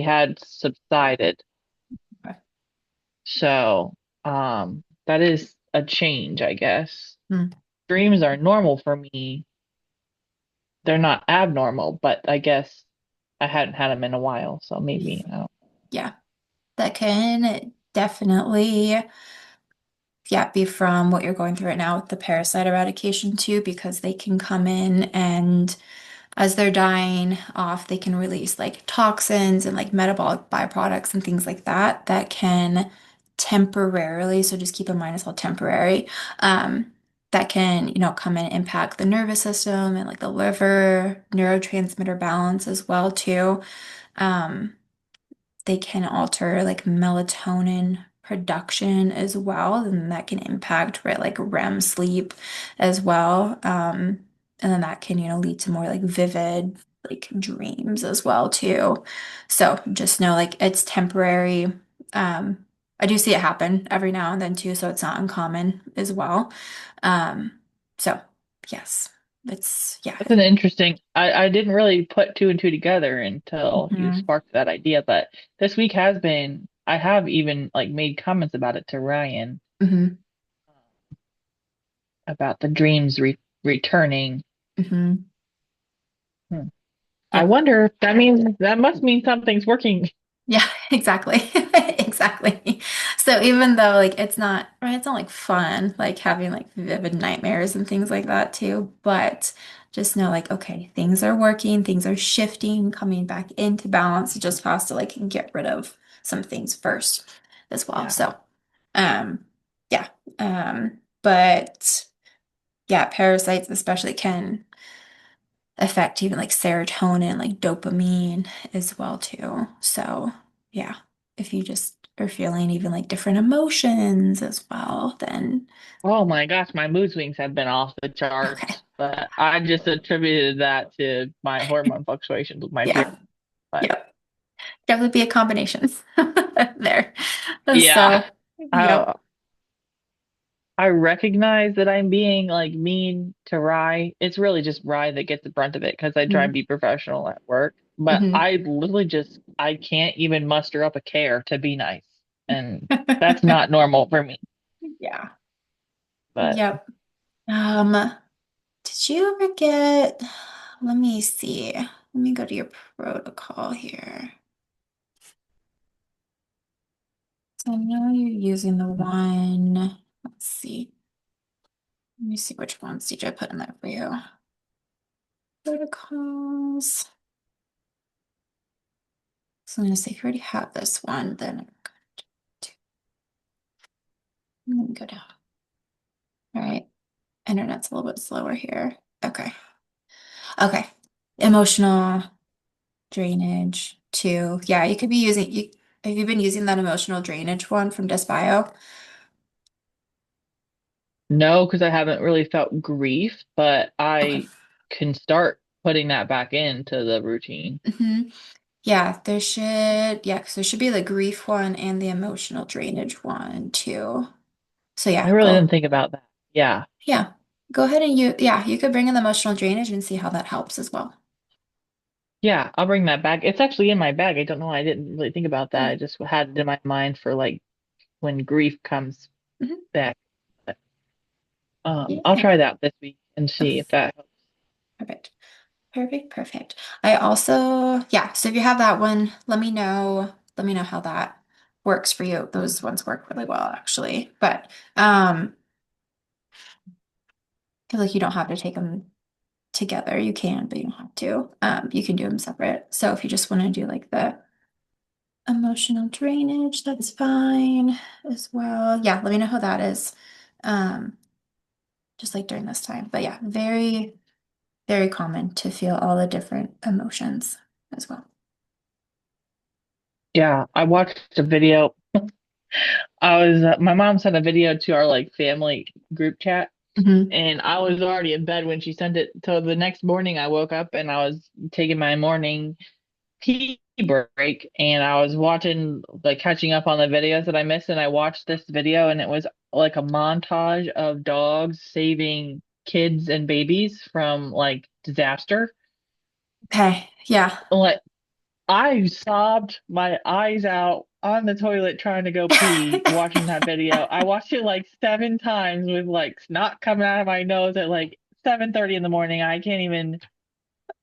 had subsided. Okay. So, that is a change, I guess. Mm. Dreams are normal for me. They're not abnormal, but I guess I hadn't had them in a while, so maybe I don't. Yeah, that can definitely, yeah, be from what you're going through right now with the parasite eradication too, because they can come in and as they're dying off, they can release like toxins and like metabolic byproducts and things like that that can temporarily, so just keep in mind it's all temporary, um, that can, come and impact the nervous system and like the liver, neurotransmitter balance as well too. Um, they can alter like melatonin production as well, and that can impact right like REM sleep as well. And then that can, lead to more like vivid like dreams as well too. So just know like it's temporary. Um, I do see it happen every now and then too, so it's not uncommon as well. Um, so yes, it's yeah. That's an interesting. I didn't really put two and two together until you Hmm. sparked that idea, but this week has been. I have even like made comments about it to Ryan Hmm. about the dreams returning. Hmm. Hmm. I Yep. wonder if that means that must mean something's working. Yeah, exactly. Exactly. So even though like it's not right, it's not like fun, like having like vivid nightmares and things like that too, but just know like okay, things are working, things are shifting, coming back into balance. It just has to like get rid of some things first as well. Yeah. So um yeah. But yeah, parasites especially can affect even like serotonin, like dopamine as well too. So yeah, if you just are feeling even like different emotions as well, then Oh my gosh, my mood swings have been off the okay. charts, but I just attributed that to my hormone fluctuations with my period. Yeah. But Yep. Definitely be a combination there. yeah, So I yep. I recognize that I'm being like mean to Rye. It's really just Rye that gets the brunt of it because I try and Mm-hmm. be professional at work. But Mm-hmm. I literally just I can't even muster up a care to be nice, and that's not normal for me. Yeah. But Yep. Did you ever get, let me see. Let me go to your protocol here. So I know you're using the one, let's see. Let me see which ones did I put in there for you. Protocols. So I'm gonna say if you already have this one, then I'm going to let me go down. All right. Internet's a little bit slower here. Okay. Okay. Emotional drainage too. Yeah, you could be using you have you been using that emotional drainage one from Desbio? no, because I haven't really felt grief, but Okay. I can start putting that back into the routine. Hmm. Yeah, yeah, so there should be the grief one and the emotional drainage one too. So I yeah, really didn't go. think about that. Yeah. Yeah. Go ahead and you could bring in the emotional drainage and see how that helps as well. Yeah, I'll bring that back. It's actually in my bag. I don't know why I didn't really think about that. I Good. just had it in my mind for like when grief comes Mhm. back. But, I'll Yeah. try that this week and Okay. see if that helps. Perfect. Perfect. Perfect. I also, yeah, so if you have that one, let me know. Let me know how that works for you. Those ones work really well, actually. But I feel like you don't have to take them together. You can, but you don't have to. You can do them separate. So if you just want to do like the emotional drainage, that's fine as well. Yeah, let me know how that is. Um, just like during this time. But yeah, very, very common to feel all the different emotions as well. Yeah, I watched a video. My mom sent a video to our like family group chat, Hmm. and I was already in bed when she sent it. So the next morning I woke up and I was taking my morning tea break and I was watching like catching up on the videos that I missed, and I watched this video and it was like a montage of dogs saving kids and babies from like disaster. Okay, yeah. Like I sobbed my eyes out on the toilet trying to go pee watching that video. I watched it like 7 times with like snot coming out of my nose at like 7:30 in the morning. I can't even.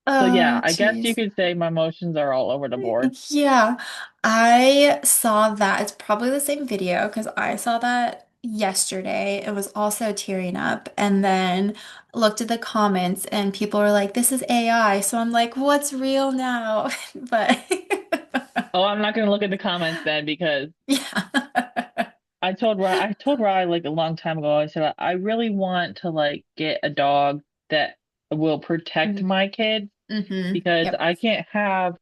So yeah, Oh, I guess you jeez. could say my emotions are all over the board. Yeah, I saw that. It's probably the same video because I saw that yesterday. It was also tearing up, and then looked at the comments, and people were like, "This is AI." So I'm like, "What's real now?" But Oh, I'm not gonna look at the comments then because yeah. I told Rye like a long time ago, I said I really want to like get a dog that will protect my kids Mm-hmm. because Yep. I can't have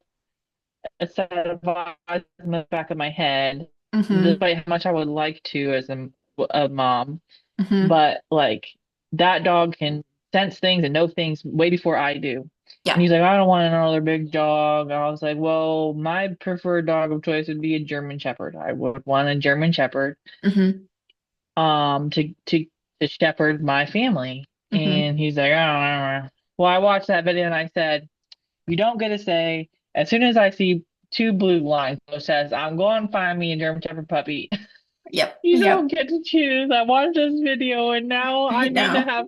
a set of eyes in the back of my head, Mm-hmm. despite how much I would like to as a mom. Mm-hmm. But like that dog can sense things and know things way before I do. And Yeah. he's like, I don't want another big dog. I was like, well, my preferred dog of choice would be a German Shepherd. I would want a German Shepherd, Mm-hmm. to shepherd my family. Mm-hmm. And he's like, oh. Well, I watched that video and I said, you don't get to say, as soon as I see two blue lines that says, I'm going to find me a German Shepherd puppy. Yep. You don't Yep. get to choose. I watched this video and now I Right need to now. have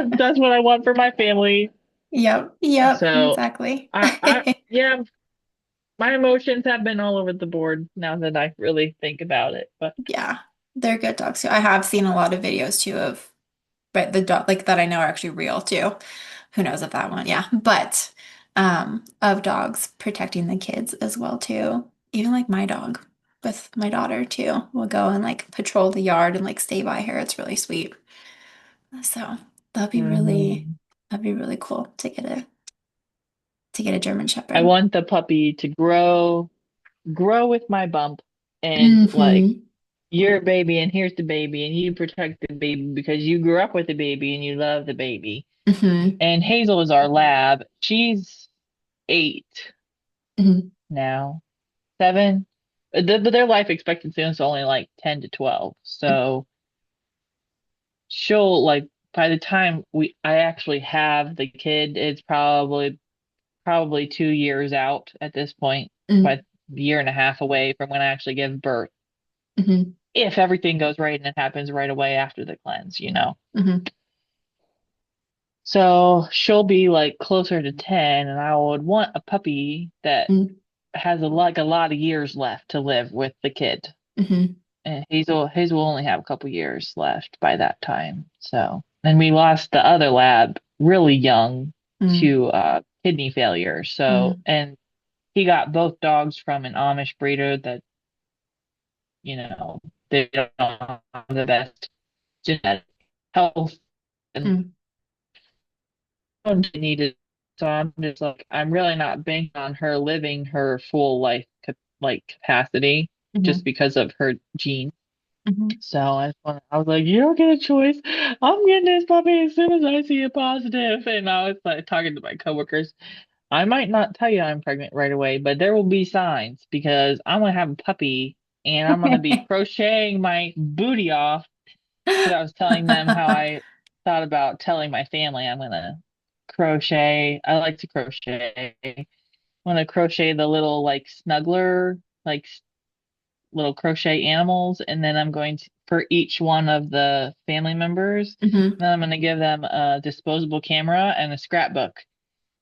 that's what I want for my family. Yep. Yep. So Exactly. yeah, my emotions have been all over the board now that I really think about it. But Yeah, they're good dogs too. I have seen a lot of videos too of, but the dog like that I know are actually real too. Who knows if that one, yeah. But of dogs protecting the kids as well too. Even like my dog with my daughter too. We'll go and like patrol the yard and like stay by her. It's really sweet. So that'd be really mhm. that'd be really cool to get a German I Shepherd. want the puppy to grow with my bump and like Mm-hmm. you're a baby and here's the baby and you protect the baby because you grew up with the baby and you love the baby. Mm-hmm. And Hazel is our lab. She's 8 Mm-hmm. now, 7. But their life expectancy is only like 10 to 12. So she'll like by the time we I actually have the kid, it's probably 2 years out at this point, by a year and a half away from when I actually give birth. Mm-hmm. If everything goes right and it happens right away after the cleanse. Mm-hmm. So she'll be like closer to 10, and I would want a puppy that has a lot of years left to live with the kid. Mm-hmm. And Hazel will only have a couple years left by that time. So, and we lost the other lab really young Mm-hmm. to kidney failure. So, Mm-hmm. and he got both dogs from an Amish breeder that, they don't have the best genetic health and Mm-hmm. needed. So I'm just like, I'm really not banking on her living her full life capacity just Mm-hmm. because of her genes. Mm-hmm. So I was like, you don't get a choice. I'm getting this puppy as soon as I see a positive. And I was like talking to my coworkers. I might not tell you I'm pregnant right away, but there will be signs because I'm gonna have a puppy and I'm gonna be crocheting my booty off because I was telling them how I thought about telling my family I'm gonna crochet. I like to crochet. I'm gonna crochet the little like snuggler, like little crochet animals, and then I'm going to, for each one of the family members, Mm-hmm. then I'm going to give them a disposable camera and a scrapbook.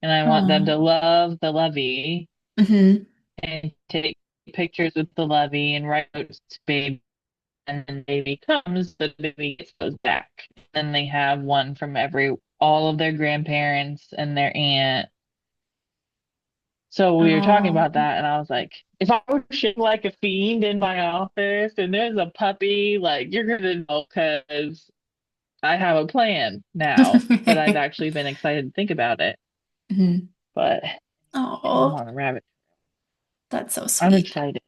And I want them Oh. to love the Lovey Mm-hmm. and take pictures with the Lovey and write notes to baby. And then baby comes, the baby gets those back. Then they have one from all of their grandparents and their aunt. So we were talking Oh. about that, and I was like, if I were shit like a fiend in my office and there's a puppy, like you're gonna know because I have a plan now that I've actually been excited to think about it. Mhm. But I'm Oh, on a rabbit. that's so I'm sweet. excited.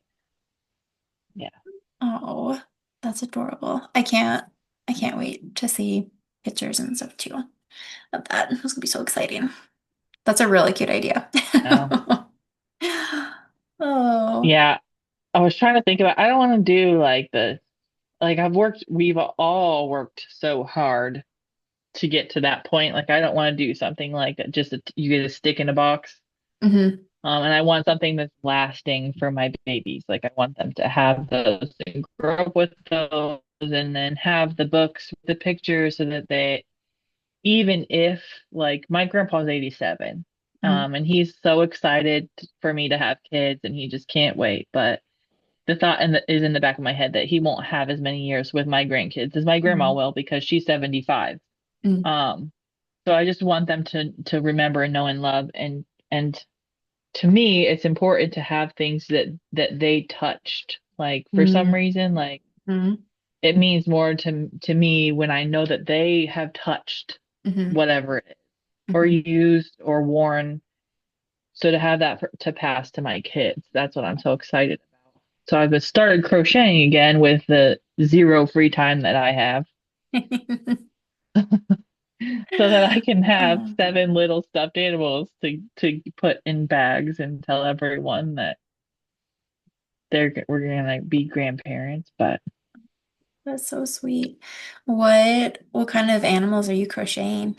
Yeah. Oh, that's adorable. I can't wait to see pictures and stuff too of that. It's gonna be so exciting. That's a really cute idea. Um, Oh. yeah. I was trying to think about. I don't want to do like we've all worked so hard to get to that point. Like I don't want to do something like that. You get a stick in a box. Hmm. And I want something that's lasting for my babies. Like I want them to have those and grow up with those and then have the books with the pictures so that they, even if like my grandpa's 87, Mhm. and he's so excited for me to have kids and he just can't wait. But the thought is in the back of my head that he won't have as many years with my grandkids as my grandma Mhm. will because she's 75. Mhm. Um, so I just want them to remember and know and love and to me it's important to have things that they touched. Like for some Mhm. reason, like Mhm. it means more to me when I know that they have touched Mhm. whatever it is or Mhm. used or worn. So to have that to pass to my kids, that's what I'm so excited about. So I've started crocheting again with the zero free time that I have so that I can have Oh, 7 little stuffed animals to put in bags and tell everyone that we're gonna be grandparents. But that's so sweet. What kind of animals are you crocheting?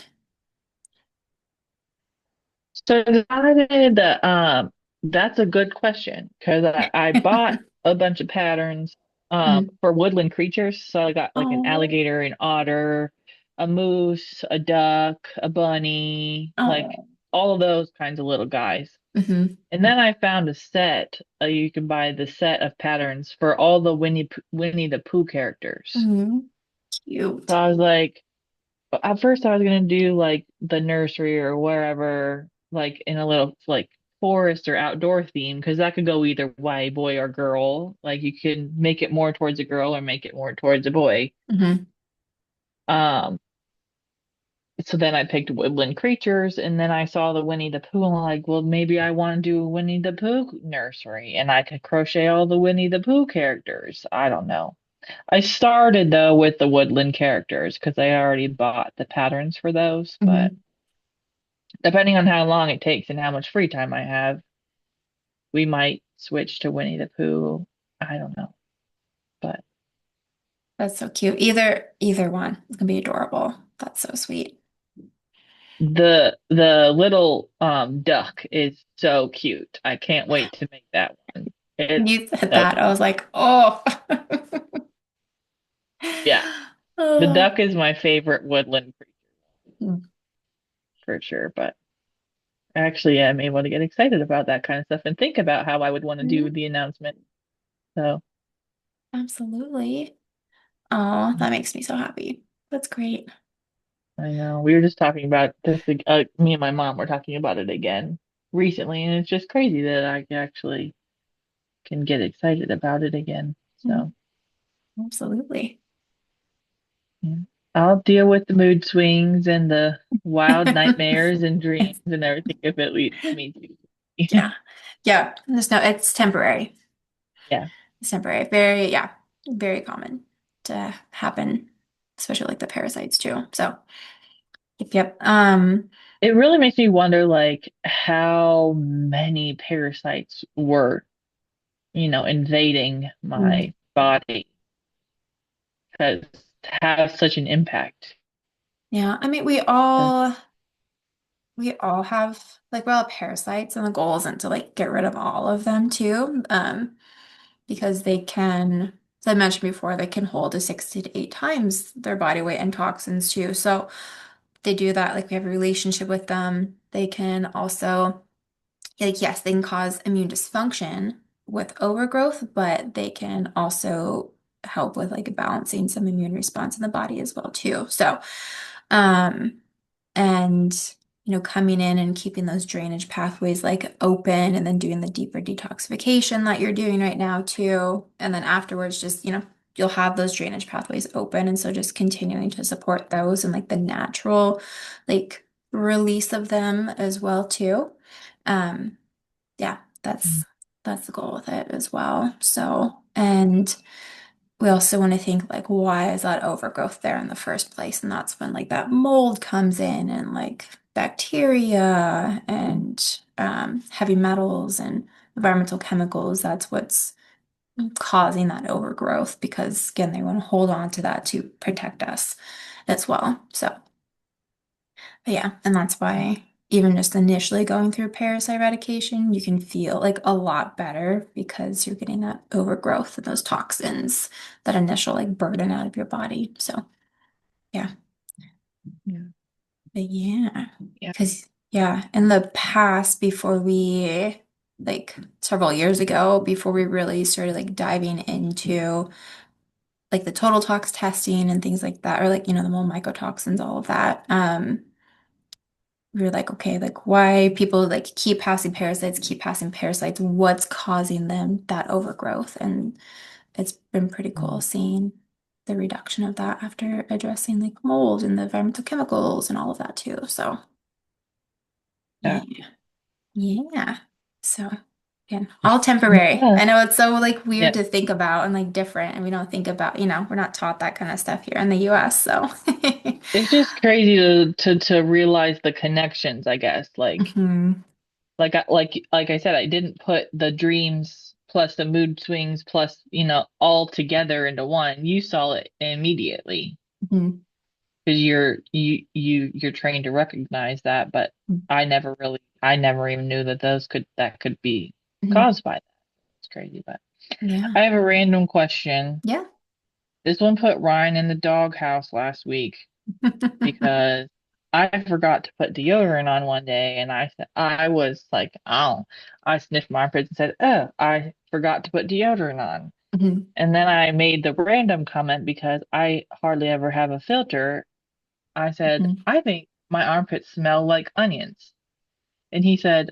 so decided that that's a good question because I bought a bunch of patterns Mhm. for woodland creatures. So I got like an Oh, alligator, an otter, a moose, a duck, a bunny, like oh. all of those kinds of little guys. Hmm. And then I found a set. You can buy the set of patterns for all the Winnie the Pooh characters. Hmm. So Cute. I was like, at first I was gonna do like the nursery or wherever, like in a little like forest or outdoor theme, because that could go either way, boy or girl. Like you can make it more towards a girl or make it more towards a boy. Hmm. Um, so then I picked woodland creatures, and then I saw the Winnie the Pooh, and I'm like, well, maybe I want to do a Winnie the Pooh nursery, and I could crochet all the Winnie the Pooh characters. I don't know. I started though with the woodland characters because I already bought the patterns for those, but Hmm. depending on how long it takes and how much free time I have, we might switch to Winnie the Pooh. I don't know, but That's so cute. Either one. It's gonna be adorable. That's so sweet. the little duck is so cute. I can't wait to make that one. When It's you said so that, I was like, oh. yeah. The Oh. duck is my favorite woodland creature for sure, but actually I'm able to get excited about that kind of stuff and think about how I would want to do Mhm. the announcement. So Absolutely. Oh, that makes me so happy. That's great. I know we were just talking about this. Me and my mom were talking about it again recently, and it's just crazy that I actually can get excited about it again. Mhm. So Absolutely. yeah. I'll deal with the mood swings and the wild nightmares and dreams and everything if it leads me to. Yeah. Yeah. There's no, it's temporary. Yeah, It's temporary. Very, yeah, very common to happen, especially like the parasites too. So, yep, yep. it really makes me wonder, like how many parasites were, invading Mm. my body because have such an impact. Yeah, I mean, we all have like we're all parasites, and the goal isn't to like get rid of all of them too, because they can, as I mentioned before, they can hold to 6 to 8 times their body weight and toxins too. So they do that, like we have a relationship with them. They can also, like, yes, they can cause immune dysfunction with overgrowth, but they can also help with like balancing some immune response in the body as well too. So, um, and coming in and keeping those drainage pathways like open and then doing the deeper detoxification that you're doing right now too. And then afterwards, just, you'll have those drainage pathways open. And so just continuing to support those and like the natural like release of them as well too. Um, yeah, that's the goal with it as well. So, and we also want to think like, why is that overgrowth there in the first place? And that's when like that mold comes in and like bacteria and heavy metals and environmental chemicals. That's what's causing that overgrowth because again, they want to hold on to that to protect us as well. So, but yeah, and that's why. even just initially going through parasite eradication, you can feel like a lot better because you're getting that overgrowth and those toxins, that initial like burden out of your body. So yeah, Yeah. but yeah, Yeah. because yeah, in the past, before we like several years ago, before we really started like diving into like the total tox testing and things like that, or like, the mold mycotoxins, all of that. We were like, okay, like why people like keep passing parasites, what's causing them that overgrowth? And it's been pretty cool Mm. seeing the reduction of that after addressing like mold and the environmental chemicals and all of that too. So Yeah. yeah, yeah. So again, all temporary. Yeah. I know it's so like weird Yeah. to think about and like different, and we don't think about, we're not taught that kind of stuff here in the US. So It's just crazy to realize the connections, I guess. hmm Like I said, I didn't put the dreams plus the mood swings plus, all together into one. You saw it immediately hmm because you're trained to recognize that, but I never even knew that that could be hmm caused by that. It's crazy, but Yeah. I have a random question. Yeah. This one put Ryan in the doghouse last week because I forgot to put deodorant on one day, and I said I was like, oh, I sniffed my armpits and said, oh, I forgot to put deodorant on. Mhm. And then I made the random comment because I hardly ever have a filter. I said, Mhm. I think my armpits smell like onions. And he said,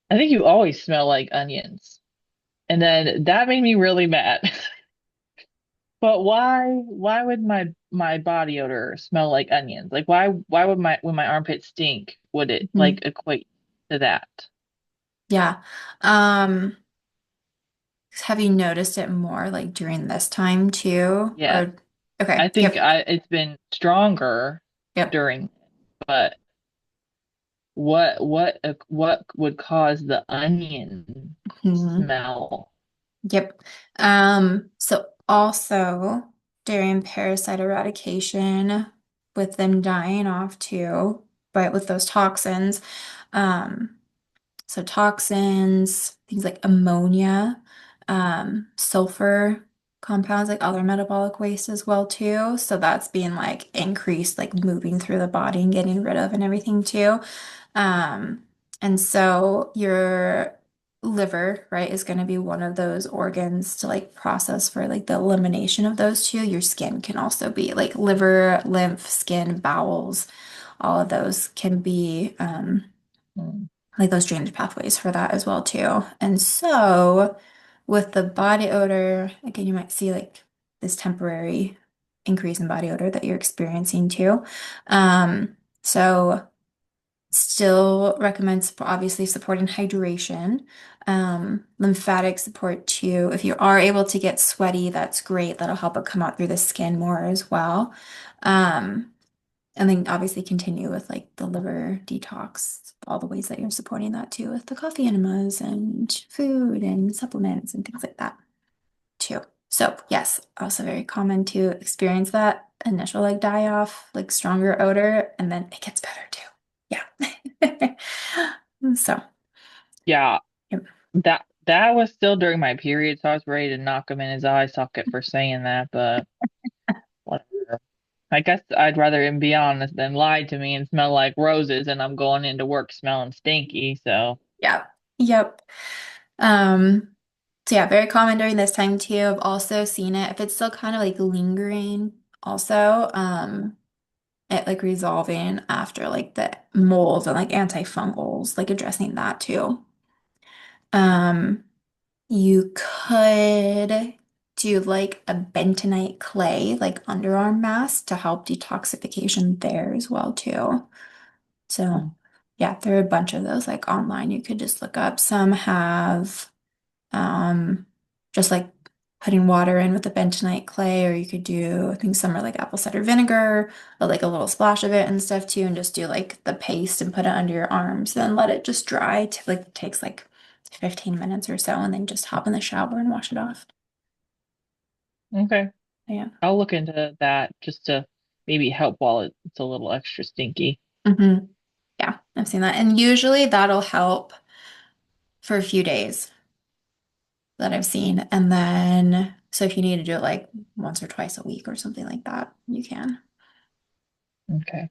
I think you always smell like onions. And then that made me really mad. But why would my body odor smell like onions? Like why would my when my armpits stink would it like Mhm. equate to that? Yeah. Um, have you noticed it more like during this time too? Yeah. Or okay. I think Yep. I it's been stronger Yep. during, but what would cause the onion Mhm. smell? Yep. So also during parasite eradication, with them dying off too, but with those toxins, um, so toxins, things like ammonia, sulfur compounds, like other metabolic waste as well too. So that's being like increased, like moving through the body and getting rid of and everything too. Um, and so your liver, right, is going to be one of those organs to like process for like the elimination of those two. Your skin can also be like liver, lymph, skin, bowels, all of those can be Hmm. like those drainage pathways for that as well too. And so with the body odor, again, you might see like this temporary increase in body odor that you're experiencing too. So still recommend obviously supporting hydration, lymphatic support too. If you are able to get sweaty, that's great. That'll help it come out through the skin more as well. Um, and then obviously continue with like the liver detox, all the ways that you're supporting that too with the coffee enemas and food and supplements and things like that too. So yes, also very common to experience that initial like die off, like stronger odor, and then it gets better too. Yeah. So, Yeah, yep. that was still during my period, so I was ready to knock him in his eye socket for saying that, but whatever. I guess I'd rather him be honest than lie to me and smell like roses and I'm going into work smelling stinky, so Yeah. Yep. Um, so yeah, very common during this time too. I've also seen it if it's still kind of like lingering also, it like resolving after like the mold and like antifungals, like addressing that too. Um, you could do like a bentonite clay, like underarm mask to help detoxification there as well too. So yeah, there are a bunch of those like online you could just look up. Some have um, just like putting water in with the bentonite clay, or you could do, I think some are like apple cider vinegar, or like a little splash of it and stuff too, and just do like the paste and put it under your arms, then let it just dry. Like takes like 15 minutes or so, and then just hop in the shower and wash it off. okay. Yeah. I'll look into that just to maybe help while it's a little extra stinky. hmm Yeah, I've seen that. And usually that'll help for a few days that I've seen. And then, so if you need to do it like once or twice a week or something like that, you can. Okay.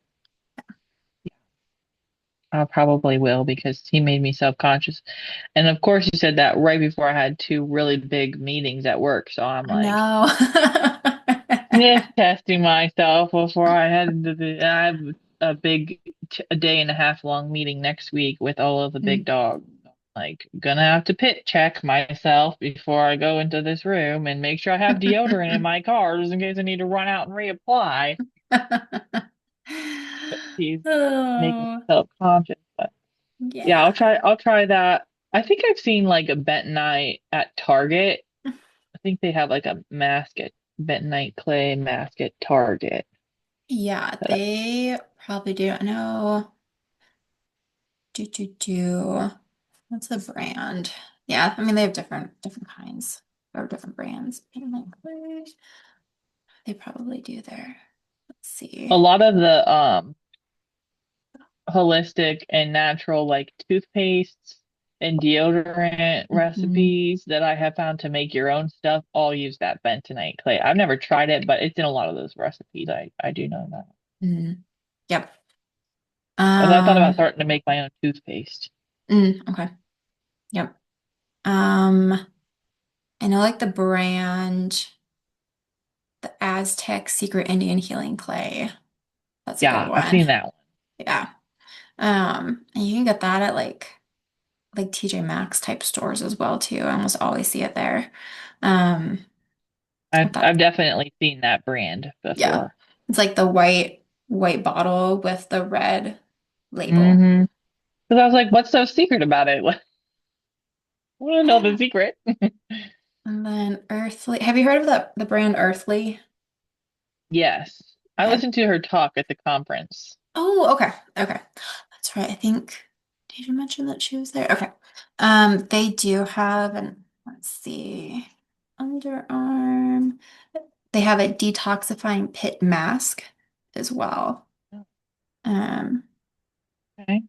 I probably will because he made me self-conscious. And of course, you said that right before I had two really big meetings at work. So I'm I like, know. just testing myself before I head into I have a big, a day and a half long meeting next week with all of the big Mm. dogs. Like, gonna have to pit check myself before I go into this room and make sure I have deodorant in my car just in case I need to run out and reapply. He's making me Oh, self-conscious. Yeah, yeah. I'll try that. I think I've seen like a bentonite at Target. I think they have like a mask at bentonite clay mask at Target. Yeah, That they probably do. I know. Do. What's the brand? Yeah, I mean they have different kinds or different brands. They probably do there. Let's a see. lot of the holistic and natural like toothpastes and deodorant Mhm. recipes that I have found to make your own stuff all use that bentonite clay. I've never tried it, but it's in a lot of those recipes. I do know that. Mm. Yep. And I thought about Um, starting to make my own toothpaste. okay. Yep. Um, I know like the brand, the Aztec Secret Indian Healing Clay. That's a good Yeah, I've one. seen that one. Yeah. And you can get that at like TJ Maxx type stores as well too. I almost always see it there. Um, I I've thought, definitely seen that brand yeah, before. it's like the white bottle with the red label. Mm-hmm. Because I was like, what's so secret about it? I want to know the secret. And then Earthly. Have you heard of the brand Earthly? Yes. I Okay. listened to her talk at the conference. Oh, okay. Okay. That's right. I think did you mention that she was there? Okay. They do have an let's see, underarm. They have a detoxifying pit mask as well. Um, Okay.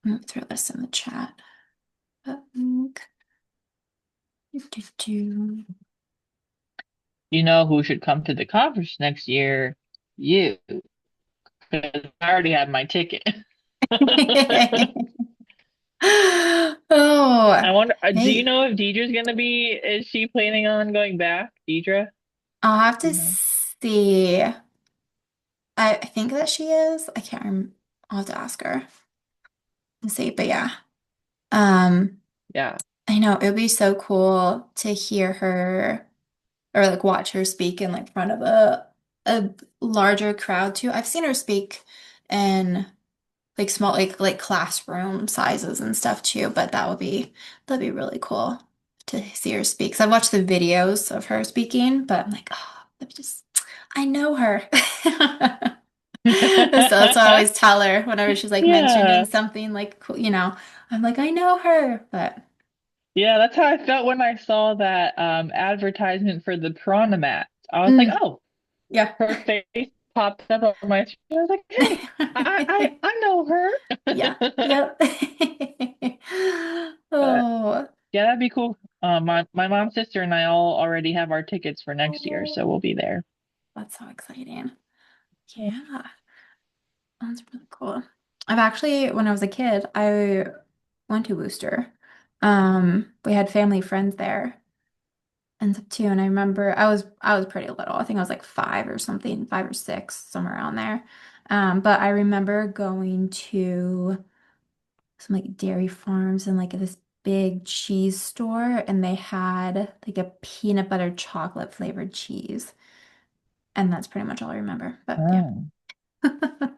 I'm gonna throw this in the chat. Link. Do. You know who should come to the conference next year? You. Because I already have my ticket. Oh, I wonder, do you hey, know if Deidre's gonna be, is she planning on going back? Deidre? I'll have to You know? see. I think that she is. I can't remember. I'll have to ask her and see. But yeah, um, Yeah. I know it would be so cool to hear her or like watch her speak in like front of a larger crowd too. I've seen her speak in like small like classroom sizes and stuff too, but that'd be really cool to see her speak. 'Cause I've watched the videos of her speaking, but I'm like, oh, I know her. So that's what I always tell her whenever she's like mentioning Yeah. something like cool, I'm like, I know her, but Yeah, that's how I felt when I saw that advertisement for the Piranha mat. I was like, mm, oh, yeah. her face popped up on my screen. I was like, hey, I know Yeah. her. Yep. But Oh. yeah, that'd be cool. My mom's sister and I all already have our tickets for next year, so we'll be there. That's so exciting. Yeah. Yeah, that's really cool. I've actually, when I was a kid, I went to Worcester. We had family friends there and stuff too. And I remember I was pretty little. I think I was like 5 or something, 5 or 6, somewhere around there. But I remember going to some like dairy farms and like this big cheese store, and they had like a peanut butter chocolate flavored cheese. And that's pretty much all I remember. But yeah. Oh.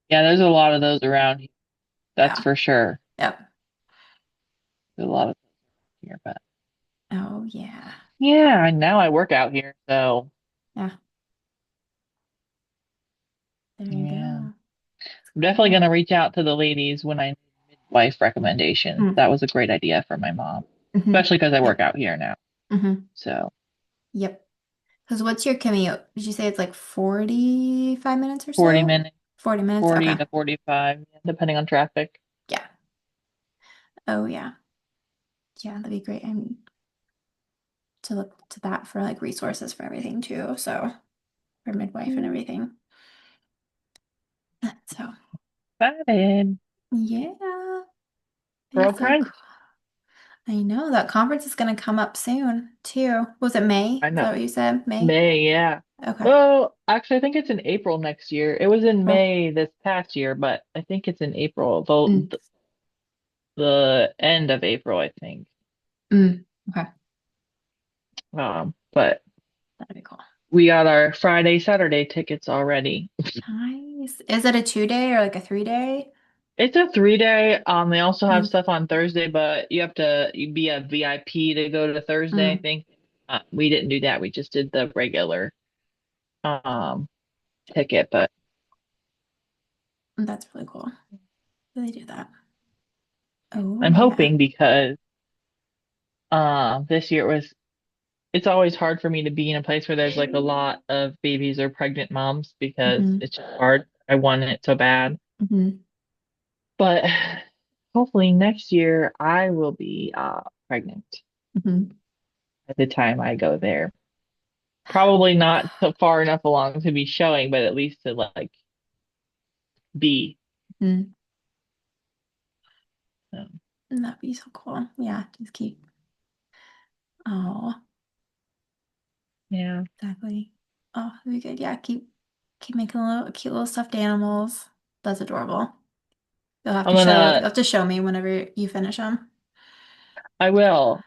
Yeah, there's a lot of those around here. That's Yeah. for sure. Yep. There's a lot of here, but Oh yeah. yeah, now I work out here, so Yeah. There you yeah. go. I'm definitely Cool. gonna reach out to the ladies when I need midwife recommendations. Mm. That was a great idea for my mom, Hmm. especially because I work Yep. out here now. Hmm. So Yep. Because what's your commute? Did you say it's like 45 minutes or 40 so? minutes. 40 minutes? 40 Okay. to 45, depending on traffic. Yeah. Oh, yeah. Yeah, that'd be great. And to look to that for like resources for everything too. So for midwife and Mm. everything. So Excited. yeah, We're it's so okay. cool. I know that conference is going to come up soon too. Was it May? I Is know. that what you said? May? May, yeah. Okay. Well, actually, I think it's in April next year. It was in Oh. May this past year, but I think it's in April, Mm, the end of April, I think. okay. But That'd be cool. we got our Friday, Saturday tickets already. Nice. Is it a 2 day or like a 3 day? It's a 3 day. They also have Mm, stuff on Thursday, but you have to be a VIP to go to Thursday, I mm. think. We didn't do that. We just did the regular um ticket, but That's really cool. They do that. Oh I'm yeah. hoping because this year it's always hard for me to be in a place where there's like a lot of babies or pregnant moms because Hmm. it's just hard. I want it so bad. Hmm. But hopefully next year I will be pregnant Hmm. at the time I go there. Probably not so far enough along to be showing, but at least to like be. Hmm. Um, That'd be so cool. Yeah, just keep. Oh, yeah. exactly. Oh, that'd be good. Yeah, keep making little cute little stuffed animals. That's adorable. I'm gonna You'll have to show me whenever you finish them. I will.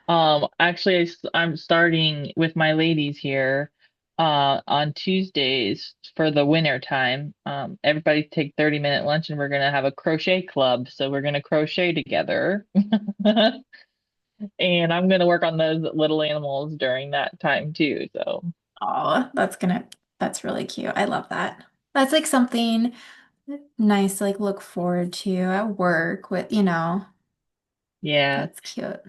Actually, I'm starting with my ladies here, on Tuesdays for the winter time. Everybody take 30-minute lunch and we're gonna have a crochet club. So we're gonna crochet together. And I'm gonna work on those little animals during that time too. So Oh, that's really cute. I love that. That's like something nice to like look forward to at work with. yeah, That's cute.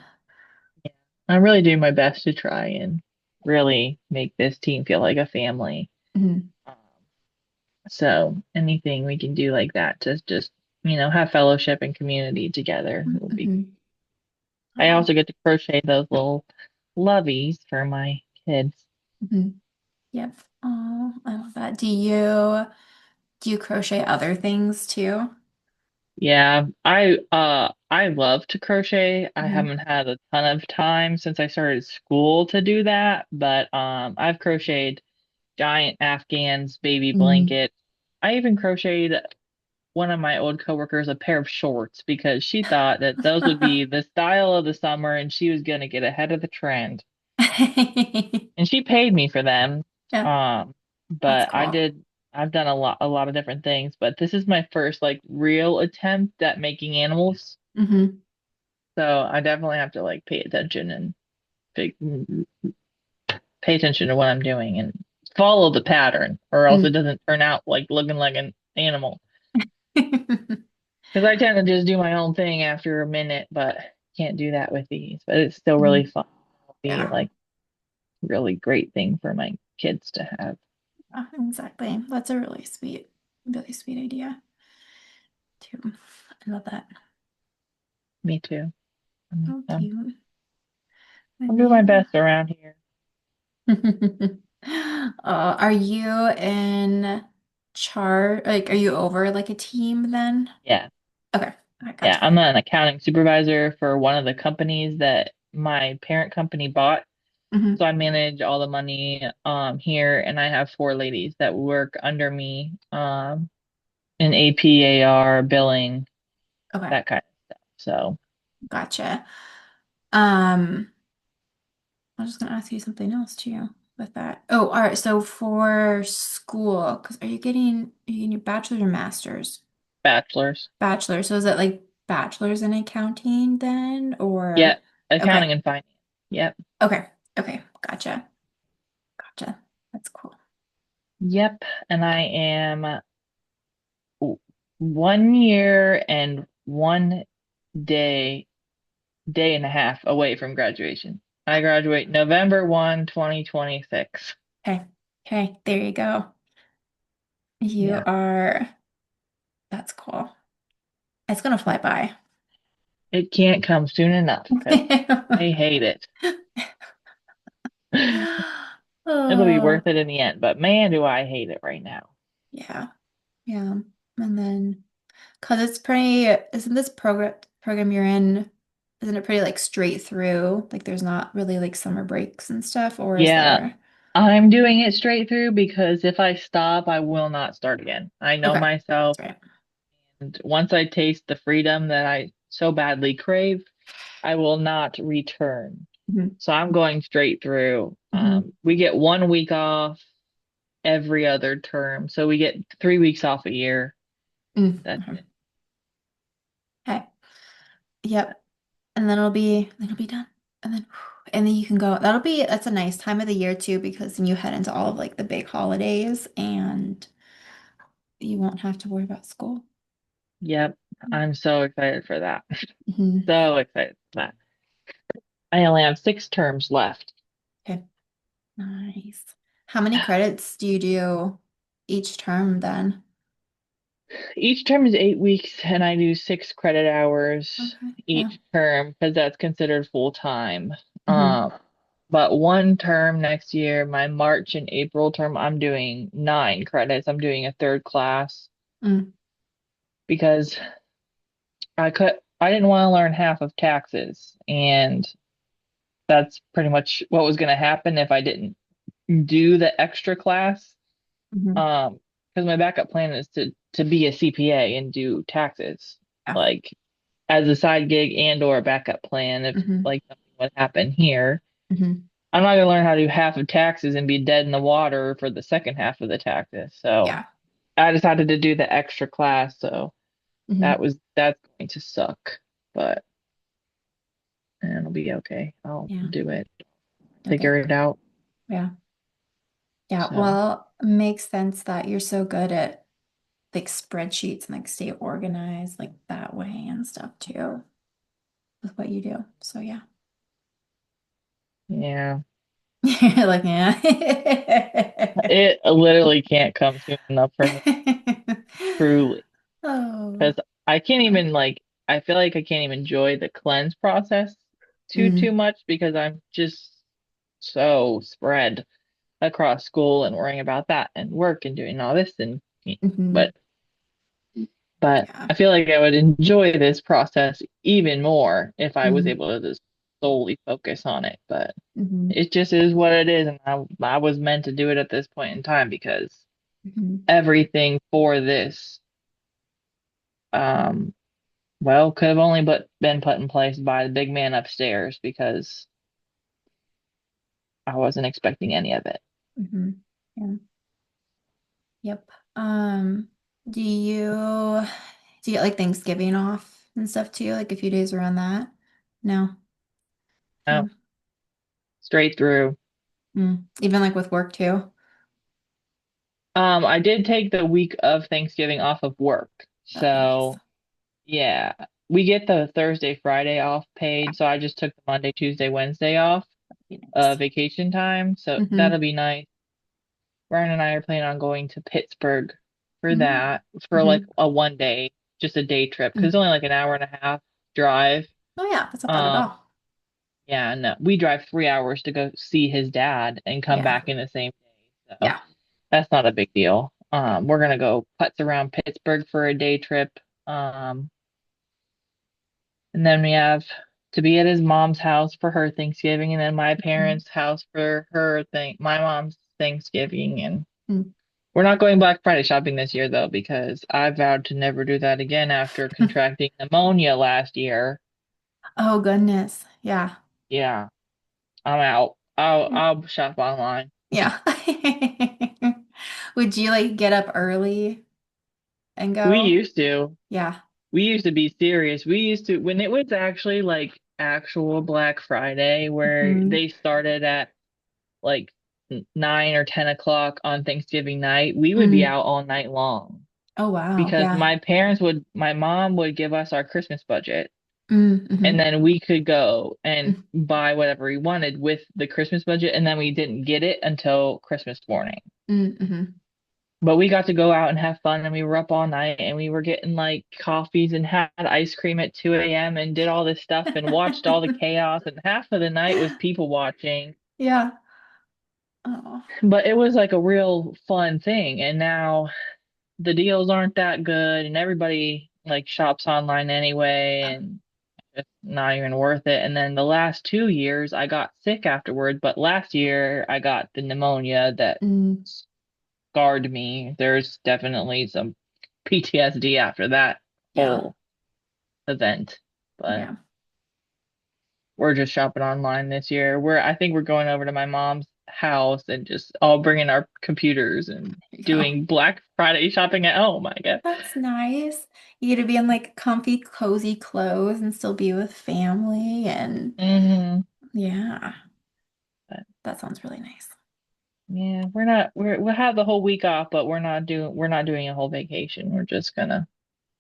I'm really doing my best to try and really make this team feel like a family. Mhm. Um, So anything we can do like that to just, have fellowship and community together will be. Mhm. I Oh. also get to crochet those little loveys for my kids. Mhm. Yep. Oh, I love that. Do you crochet other things too? Yeah, I love to crochet. I Mhm. haven't had a ton of time since I started school to do that, but I've crocheted giant Afghans, baby Mhm. blankets. I even crocheted one of my old coworkers a pair of shorts because she thought that those would be the style of the summer and she was going to get ahead of the trend. And she paid me for them. Yeah, Um, that's but cool. I've done a lot of different things, but this is my first like real attempt at making animals. Hmm. So I definitely have to like pay attention and pay, pay attention to what I'm doing and follow the pattern or else it Mm. doesn't turn out like looking like an animal. Because I tend to just do my own thing after a minute, but can't do that with these. But it's still really Mhm. fun. It'll be Yeah, like really great thing for my kids to have. exactly. That's a really sweet idea too. I love that. Me too. I'm, Oh, I'm, cute. But I'll do my yeah. best around here. Are you in charge? Like, are you over like a team then? Yeah. Okay. I Yeah. gotcha. I'm an accounting supervisor for one of the companies that my parent company bought. So Hmm. I manage all the money here and I have four ladies that work under me in APAR billing, Okay. that kind of stuff. So Gotcha. Um, I was just gonna ask you something else too with that. Oh, all right. So for school, because are you getting your bachelor's or master's? bachelor's. Bachelor. So is it like bachelor's in accounting then, Yeah, or accounting okay, and finance. Yep. okay, okay, gotcha, gotcha. That's cool. Yep. And I am 1 year and one day, day and a half away from graduation. I graduate November 1, 2026. Okay, okay, there you go. You Yeah. are. That's cool. It's gonna fly by. It can't come soon enough because I hate it. It'll be Oh, worth it in the end, but man, do I hate it right now. yeah. Yeah. And then, because it's pretty, isn't this program you're in, isn't it pretty like straight through? Like there's not really like summer breaks and stuff, or is Yeah, there? I'm doing it straight through because if I stop, I will not start again. I know Okay, myself, that's right. and once I taste the freedom that I so badly crave, I will not return. Hmm. So I'm going straight through. Hmm. We get 1 week off every other term, so we get 3 weeks off a year. That's Mm-hmm. it. Okay. Yep. And then it'll be done. And then you can go. That's a nice time of the year too, because then you head into all of like the big holidays and you won't have to worry about school. Yep, I'm so excited for that. Hmm. So excited for that. I only have 6 terms left. Okay. Nice. How many credits do you do each term then? Each term is 8 weeks, and I do 6 credit hours Okay. Yeah. each term because that's considered full time. Hmm. Um, but one term next year, my March and April term, I'm doing 9 credits. I'm doing a third class Mm. because I didn't want to learn half of taxes, and that's pretty much what was going to happen if I didn't do the extra class. Hmm. Because my backup plan is to be a CPA and do taxes, Yeah. like as a side gig and or a backup plan if Hmm. like something would happen here. Hmm. I'm not gonna learn how to do half of taxes and be dead in the water for the second half of the taxes. So Yeah. I decided to do the extra class. So Hmm. that's going to suck, but it'll be okay. I'll Yeah. do it, You'll get figure it. it out. Yeah. Yeah. So Well, it makes sense that you're so good at like spreadsheets and like stay organized like that way and stuff too with what you do. So yeah. yeah, Like, yeah. it literally can't come soon enough for me, truly. Oh. Because I can't even like I feel like I can't even enjoy the cleanse process too Mm. much because I'm just so spread across school and worrying about that and work and doing all this and Hmm. but but Yeah. I feel like I would enjoy this process even more if I was Hmm. able to just solely focus on it. But Hmm. it just is what it is, and I was meant to do it at this point in time because Hmm. everything for this um well, could have only but been put in place by the big man upstairs because I wasn't expecting any of it. Hmm. Yeah. Yep. Um, do you do you get like Thanksgiving off and stuff too? Like a few days around that? No. No, Okay. straight through. Mm. Even like with work too? I did take the week of Thanksgiving off of work. Oh, nice. So, yeah, we get the Thursday, Friday off paid. So I just took the Monday, Tuesday, Wednesday off, Be nice. vacation time. So that'll Hmm. be nice. Ryan and I are planning on going to Pittsburgh for Hmm. that, for like Hmm. a 1 day, just a day trip, because it's only like an hour and a half drive. Oh yeah, that's not bad at Um, all. Yeah, no, we drive 3 hours to go see his dad and come Yeah. back in the same day. So Yeah. that's not a big deal. We're gonna go putz around Pittsburgh for a day trip. Um, and then we have to be at his mom's house for her Thanksgiving, and then my Mm-hmm. parents' house for my mom's Thanksgiving. And Mm. we're not going Black Friday shopping this year though, because I vowed to never do that again after contracting pneumonia last year. Oh goodness. Yeah. Yeah, I'm out. I'll shop online. Yeah. Would you like get up early and We go? used to. Yeah. We used to be serious. We used to, when it was actually like actual Black Friday, where Hmm. they started at like 9 or 10 o'clock on Thanksgiving night, we would be Mm. out all night long Oh wow. because Yeah. my mom would give us our Christmas budget, and Mm-hmm. then we could go and buy whatever we wanted with the Christmas budget, and then we didn't get it until Christmas morning. Mm-hmm. But we got to go out and have fun, and we were up all night, and we were getting like coffees and had ice cream at 2 a.m. and did all this stuff and watched all the chaos. And half of the night was people watching, Yeah. Oh. but it was like a real fun thing. And now the deals aren't that good, and everybody like shops online anyway, and it's not even worth it. And then the last 2 years, I got sick afterward, but last year I got the pneumonia that Mm, scarred me. There's definitely some PTSD after that yeah. whole event, but Yeah. we're just shopping online this year. I think we're going over to my mom's house and just all bringing our computers and There you go. doing Black Friday shopping at home, I guess. That's nice. You get to be in like comfy, cozy clothes and still be with family. And hmm yeah, But that sounds really nice. yeah, we'll have the whole week off, but we're not doing a whole vacation. We're just gonna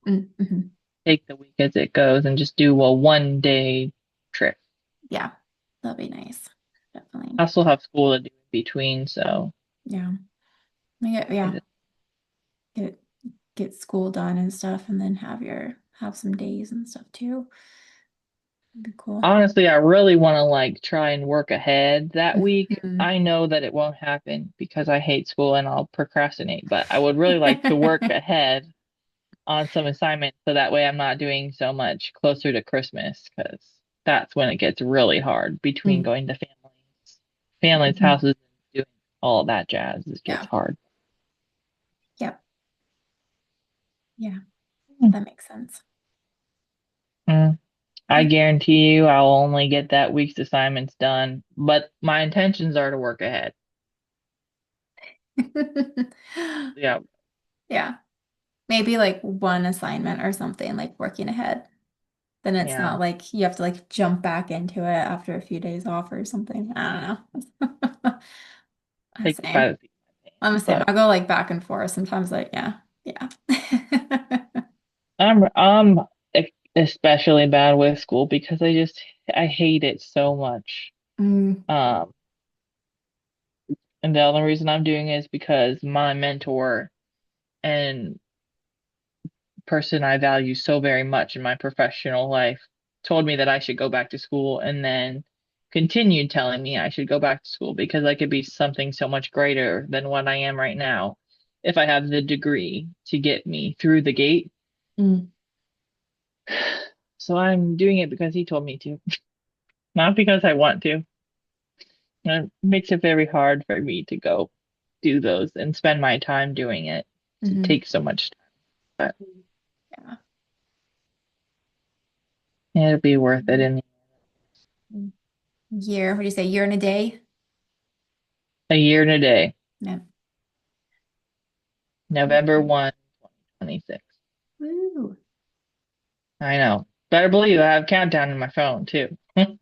Mm-hmm. take the week as it goes and just do a 1 day trip. Yeah, that'll be nice. Definitely. I still have school to do in between, so Yeah. Yeah. Get get school done and stuff and then have some days and stuff too. That'd be cool. honestly, I really want to like try and work ahead that week. Mhm. I know that it won't happen because I hate school and I'll procrastinate, but I would really like to work ahead on some assignments so that way I'm not doing so much closer to Christmas because that's when it gets really hard between Mm. going to families' Mhm. houses and doing all of that jazz. It gets Yeah. hard. Yep. Yeah. That makes sense. Mm. I Yeah. guarantee you I'll only get that week's assignments done, but my intentions are to work ahead. Yeah, Yeah. Maybe like one assignment or something, like working ahead. Then it's yeah. not like you have to like jump back into it after a few days off or something. I don't know. Take it by Same. the seat of my I'm the pants. same. But I go like back and forth. Sometimes like, yeah. Yeah. I'm especially bad with school because I hate it so much. Mm, Um, and the only reason I'm doing it is because my mentor and person I value so very much in my professional life told me that I should go back to school and then continued telling me I should go back to school because I could be something so much greater than what I am right now if I have the degree to get me through the gate. mm. So I'm doing it because he told me to, not because I want to. And it makes it very hard for me to go do those and spend my time doing it. It Hmm. takes so much time, but Yeah. it'll be worth it in Year, what do you say? Year and a day? a year and a day. Yeah. November 1, 2026. Woo. I know. Better believe I have countdown in my phone too. And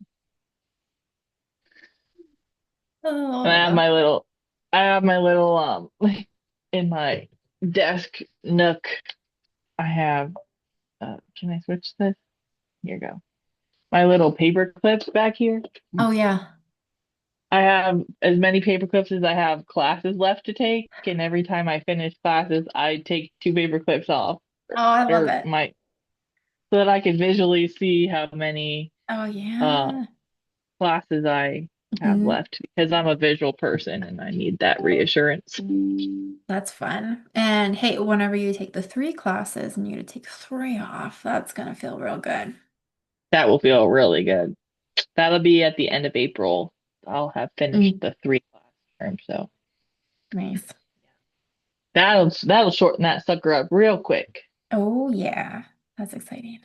Oh, I have my little in my desk nook. I have can I switch this? Here you go. My little paper clips back here. oh yeah. I have as many paper clips as I have classes left to take, and every time I finish classes, I take two paper clips off Oh, I love or it. my so that I can visually see how many Oh uh yeah. classes I have Hmm. left because I'm a visual person and I need that reassurance. That's fun. And hey, whenever you take the three classes and you get to take three off, that's gonna feel real good. That will feel really good. That'll be at the end of April. I'll have finished Mm, the 3 class term, so nice. that'll shorten that sucker up real quick. Oh yeah. That's exciting.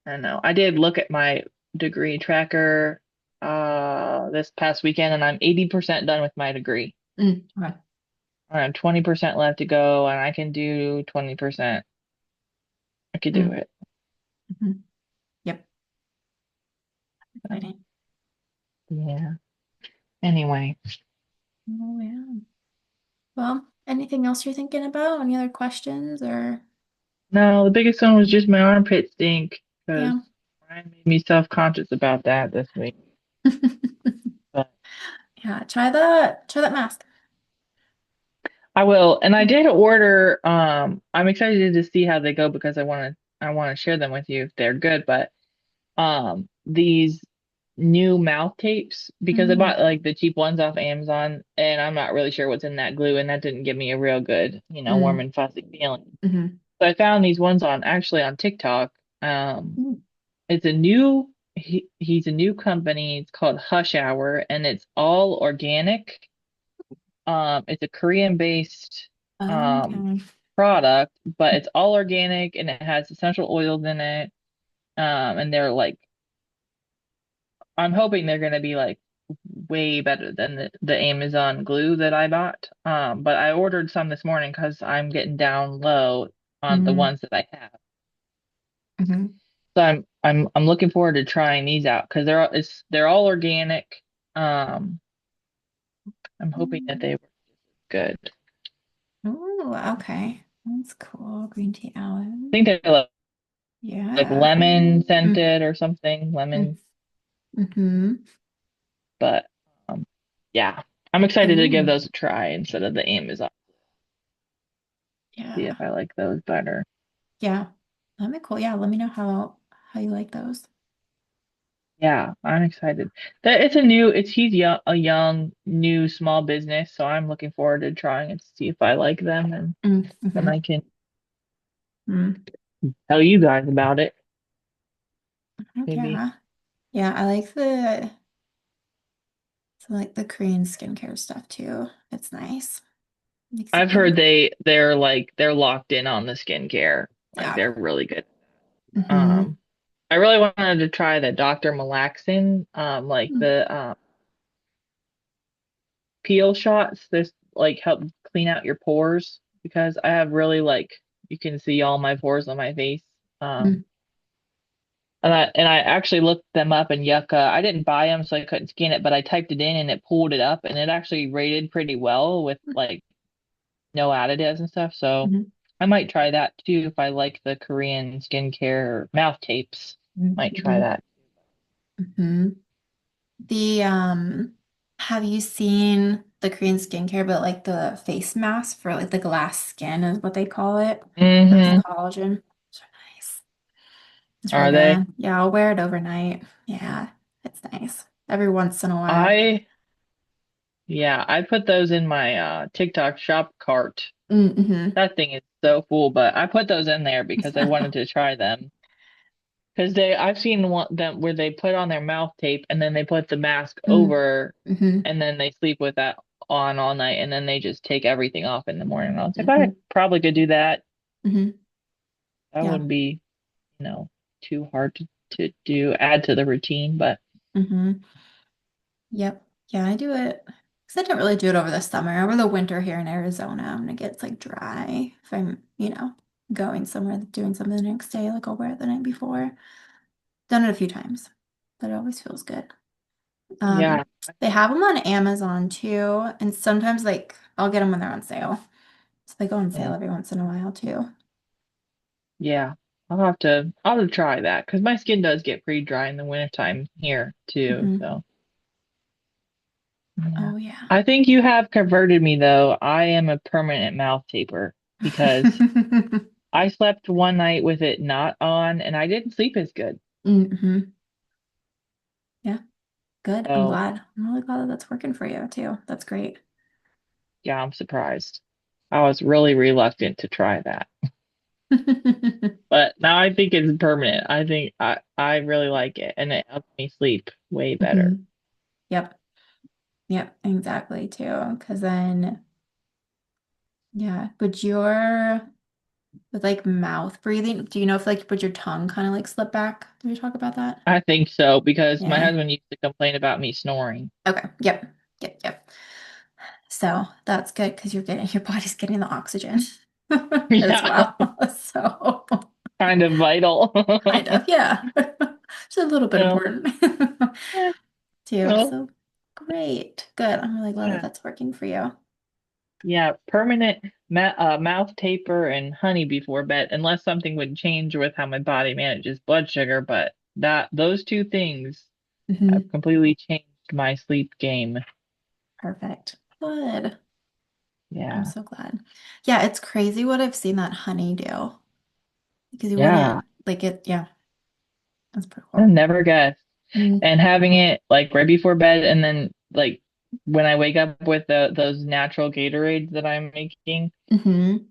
I know. I did look at my degree tracker this past weekend and I'm 80% done with my degree. Okay. I have 20% left to go and I can do 20%. I could do Mm, it. mhm. Yep. Um, Exciting. yeah. Anyway, Oh yeah. Well, anything else you're thinking about? Any other questions or no, the biggest one was just my armpit stink because yeah. Ryan made me self-conscious about that this week. But Yeah, try that mask. I will. And I did order, I'm excited to see how they go because I want to share them with you if they're good, but these new mouth tapes because I Mm, bought like the cheap ones off Amazon and I'm not really sure what's in that glue and that didn't give me a real good, warm mm, and fuzzy feeling. mm-hmm. So I found these ones on TikTok. Mm, It's he's a new company. It's called Hush Hour and it's all organic. It's a Korean based um okay. product, but it's all organic and it has essential oils in it. And they're like I'm hoping they're gonna be like way better than the Amazon glue that I bought. But I ordered some this morning because I'm getting down low on the Mm, ones that I have. mm-hmm. So I'm looking forward to trying these out because they're all organic. Um, I'm hoping that they were good. I Oh, okay. That's cool. Green tea aloe. think they're like Yeah. lemon Mm, scented or something, mm, lemon. mm-hmm. But um, yeah, I'm excited to give Ooh, those a try instead of the Amazon. See yeah. if I like those better. Yeah. That'd be cool. Yeah, let me know how you like those. Yeah, I'm excited. That he's young, a young, new small business, so I'm looking forward to trying and see if I like them and Mm, then mm-hmm. I can Mm. tell you guys about it. Oh, Maybe. yeah. Yeah, I like the Korean skincare stuff too. It's nice. Makes you I've heard think. they're locked in on the skincare. Like Yeah. they're really good. Mm-hmm. Um, I really wanted to try the Dr. Malaxin, like the peel shots. This like help clean out your pores because I have really like you can see all my pores on my face. Mm-hmm. Um, and I actually looked them up in Yucca. I didn't buy them, so I couldn't scan it, but I typed it in and it pulled it up, and it actually rated pretty well with like no additives and stuff. So I might try that too if I like the Korean skincare mouth tapes. Might try Mm-hmm. that. Mm-hmm. The have you seen the Korean skincare, but like the face mask for like the glass skin is what they call it. That's Mm-hmm. collagen. It's really nice. It's really Are they? good. Yeah, I'll wear it overnight. Yeah, it's nice. Every once in a while. I yeah, I put those in my TikTok shop cart. Mm-hmm. That thing is so full, but I put those in there because I wanted to try them. Because I've seen them where they put on their mouth tape and then they put the mask over Mm-hmm. and then they sleep with that on all night and then they just take everything off in the morning. I was like, I Mm-hmm. probably could do that. Mm-hmm. That Yeah. wouldn't be, you know, too hard to do, add to the routine, but Mm-hmm. Yep. Yeah, I do it because I don't really do it over the summer. Over the winter here in Arizona, when it gets like dry, if I'm, going somewhere, doing something the next day, like I'll wear it the night before. Done it a few times, but it always feels good. yeah. They have them on Amazon too, and sometimes like I'll get them when they're on sale. So they go on sale Mm, every once in a while too. yeah. I'll have to try that because my skin does get pretty dry in the wintertime here too. Hmm. So yeah. Oh yeah. I think you have converted me though. I am a permanent mouth taper because I slept one night with it not on and I didn't sleep as good. Hmm. Yeah, good. I'm So glad. I'm really glad that that's working for you too. That's great. yeah, I'm surprised. I was really reluctant to try that. But now I think it's permanent. I think I really like it and it helps me sleep way better. Hmm. Yep. Yep. Exactly too. Because then, yeah. But with like mouth breathing, do you know if like would your tongue kind of like slip back? Did we talk about that? I think so because my Yeah. husband used to complain about me snoring. Okay. Yep. Yep. Yep. So that's good because your body's getting the oxygen as Yeah, well. So kind of vital. kind of, yeah. Just a little bit Well, important eh, too. well, So great. Good. I'm really glad that yeah. that's working for you. Yeah, permanent mouth taper and honey before bed, unless something would change with how my body manages blood sugar. But those two things have Hmm. completely changed my sleep game. Perfect. Good. I'm Yeah. so glad. Yeah, it's crazy what I've seen that honey do. Because you Yeah. wouldn't like it. Yeah, that's pretty I cool. never guessed. Mm, And having it like right before bed and then like when I wake up with those natural Gatorades that I'm making, hmm.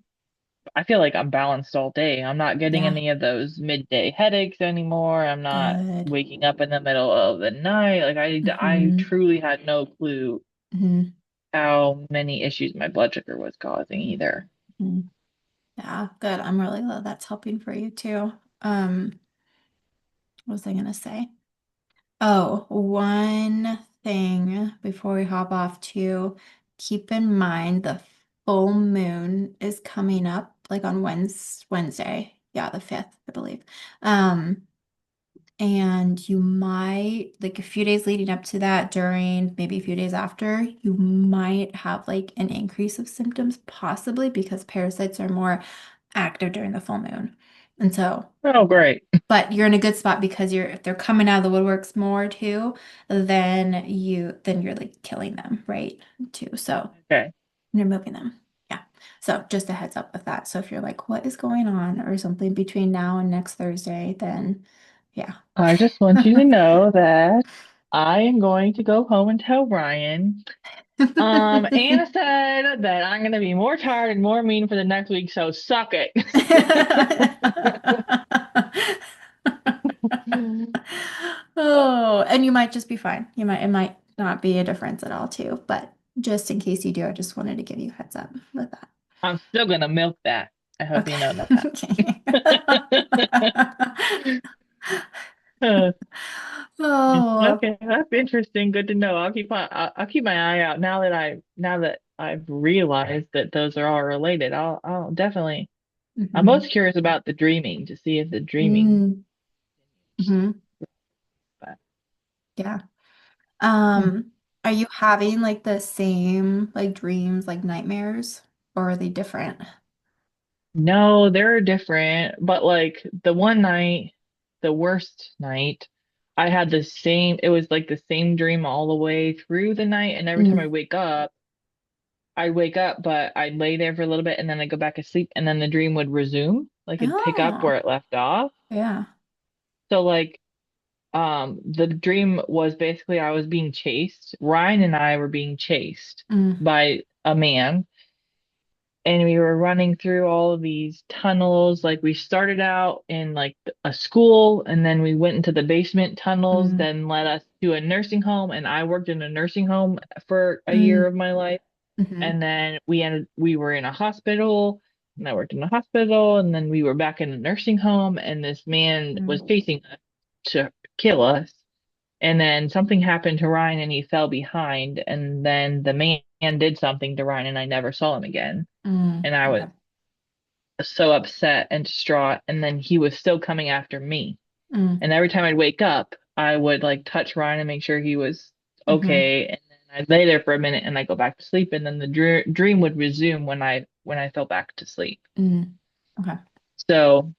I feel like I'm balanced all day. I'm not getting Yeah, any of those midday headaches anymore. I'm not good. waking up in the middle of the night. Like I Hmm. truly had no clue Hmm. how many issues my blood sugar was causing either. Hmm. Yeah, good. I'm really glad that's helping for you too. What was I gonna say? Oh, one thing before we hop off to keep in mind the full moon is coming up like on Wednesday. Yeah, the 5th, I believe. Um, and you might, like a few days leading up to that, during maybe a few days after, you might have like an increase of symptoms, possibly because parasites are more active during the full moon. And so, Oh, great. but you're in a good spot because if they're coming out of the woodworks more too, then you're like killing them, right? Too. So Okay. you're moving them. Yeah. So just a heads up with that. So if you're like, what is going on or something between now and next Thursday, then yeah. I just want you to know that I am going to go home and tell Ryan. Anna said that I'm gonna be more tired and more mean for the next week, so suck it. Oh, and you might just be fine. It might not be a difference at all too, but just in case you do, I just wanted to give you a heads up with that. I'm still gonna milk that. I hope you Okay. know that. Okay. Uh, Oh. okay, that's interesting. Good to know. I'll keep my eye out now that I've realized that those are all related. I'll definitely. I'm Hmm. most curious about the dreaming to see if the dreaming. Mm. Hmm. But, Yeah. hmm. Are you having like the same like dreams, like nightmares, or are they different? No, they're different, but like the one night, the worst night, I had the same, it was like the same dream all the way through the night. And every time Mm. I'd wake up, but I'd lay there for a little bit and then I'd go back to sleep and then the dream would resume, like it'd pick up Oh, where it left off. yeah. So like, the dream was basically I was being chased. Ryan and I were being chased Mm. by a man and we were running through all of these tunnels. Like we started out in like a school and then we went into the basement tunnels, Mm. then led us to a nursing home. And I worked in a nursing home for a year Mm. of my life. Hmm. And then we were in a hospital and I worked in a hospital and then we were back in a nursing home and this man was Mm. chasing us to kill us. And then something happened to Ryan and he fell behind. And then the man did something to Ryan and I never saw him again. Mm. And I was Okay. so upset and distraught. And then he was still coming after me. Mm. And every time I'd wake up, I would like touch Ryan and make sure he was Hmm. okay. And then I'd lay there for a minute and I'd go back to sleep. And then the dream would resume when I fell back to sleep. Mm. Okay. So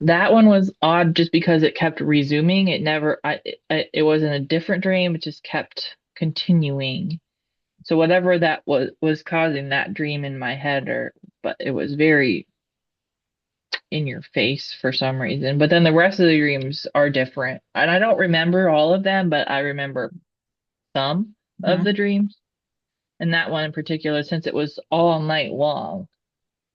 that one was odd just because it kept resuming. It never, it wasn't a different dream. It just kept continuing. So whatever that was causing that dream in my head, but it was very in your face for some reason. But then the rest of the dreams are different. And I don't remember all of them, but I remember some of the Hmm. dreams. And that one in particular, since it was all night long,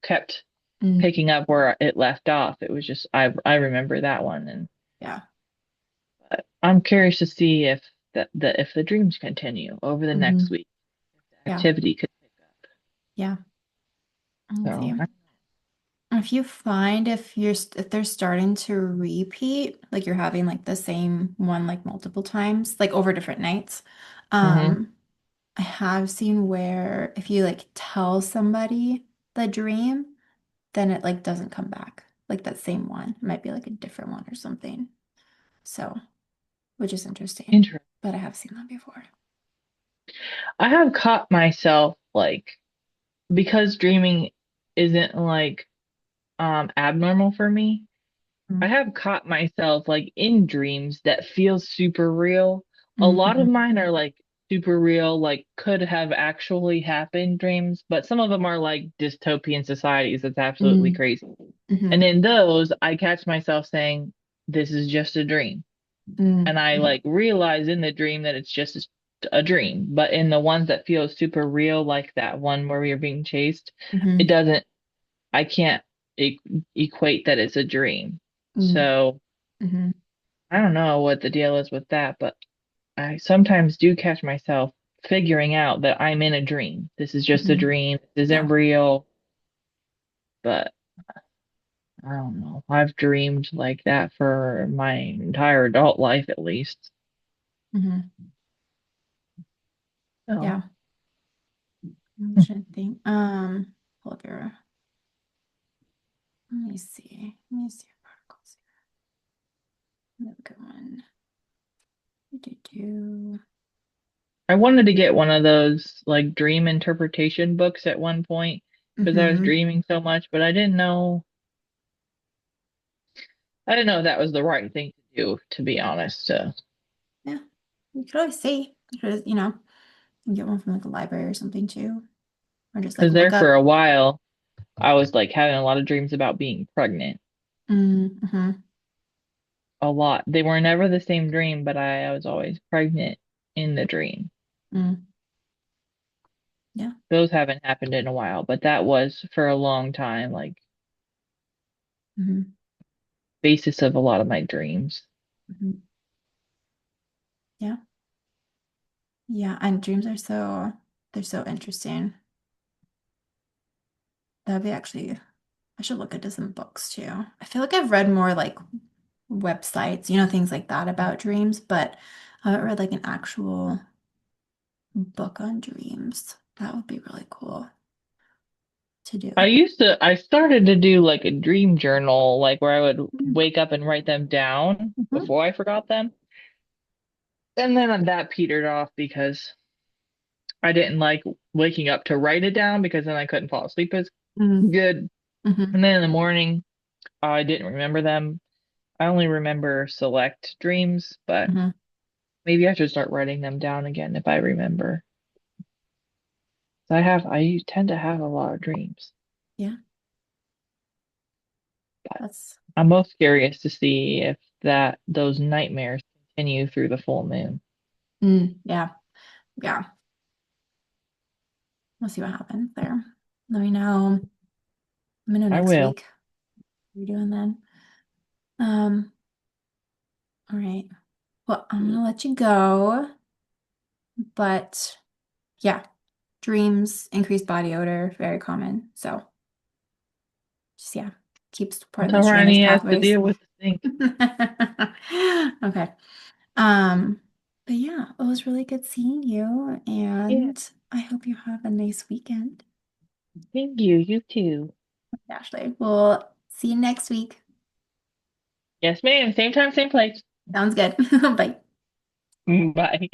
kept Mm. picking up where it left off. It was just I remember that one and Yeah. I'm curious to see if if the dreams continue over the next Hmm. week. The Yeah. activity could pick up. Yeah. Let's see. So If you find if they're starting to repeat, like you're having like the same one like multiple times, like over different nights, hmm um, I have seen where if you like tell somebody the dream, then it like doesn't come back. Like that same one. It might be like a different one or something. So, which is interesting. interesting. But I have seen that before. I have caught myself like because dreaming isn't like abnormal for me. I Mm. have caught myself like in dreams that feel super real. A lot of Mm-hmm. mine are like super real, like could have actually happened dreams, but some of them are like dystopian societies. That's absolutely Mm, crazy. And hmm in those, I catch myself saying, "This is just a dream." And I mm, like realize in the dream that it's just a dream. But in the ones that feel super real, like that one where we are being chased, it hmm doesn't, I can't e equate that it's a dream. mm, So hmm I don't know what the deal is with that, but I sometimes do catch myself figuring out that I'm in a dream. This is just a hmm dream. This isn't Yeah. real, but I don't know. I've dreamed like that for my entire adult life, at least. hmm So, Yeah. I'm trying to think. Pull up your, let me see. Let me see your articles here. Another good one. Do. I wanted to get one of those like dream interpretation books at one point because I was Mm-hmm. dreaming so much, but I didn't know that was the right thing to do, to be honest. Yeah. You could always see. You could, you can get one from like a library or something too. Or just like Because there look for up. a while, I was like having a lot of dreams about being pregnant. Mm-hmm. A lot. They were never the same dream, but I was always pregnant in the dream. Mm. Yeah. Those haven't happened in a while, but that was for a long time, like Mm-hmm. basis of a lot of my dreams. Mm-hmm. Yeah. Yeah. And dreams are they're so interesting. That'd be actually, I should look into some books too. I feel like I've read more like websites, things like that about dreams, but I haven't read like an actual book on dreams. That would be really cool to do. I started to do like a dream journal, like where I would Mm-hmm. wake up and write them down before I forgot them. And then that petered off because I didn't like waking up to write it down because then I couldn't fall asleep as good. Mm-hmm. And then in the morning, I didn't remember them. I only remember select dreams, but Mm-hmm. maybe I should start writing them down again if I remember. I tend to have a lot of dreams, Yeah, but that's I'm most curious to see if those nightmares continue through the full moon. yeah, yeah. We'll see what happens there. Let me know. Let me know I next will. week. What are you doing then? Um, all right. Well, I'm gonna let you go, but yeah, dreams, increased body odor, very common. So just yeah, keep I'll supporting tell those drainage Ronnie he has to pathways. deal with the sink. Okay. Um, but yeah, it was really good seeing you, Yeah, and I hope you have a nice weekend. thank you. You too. Ashley, we'll see you next week. Yes, ma'am. Same time, same place. Sounds good. Bye. Bye.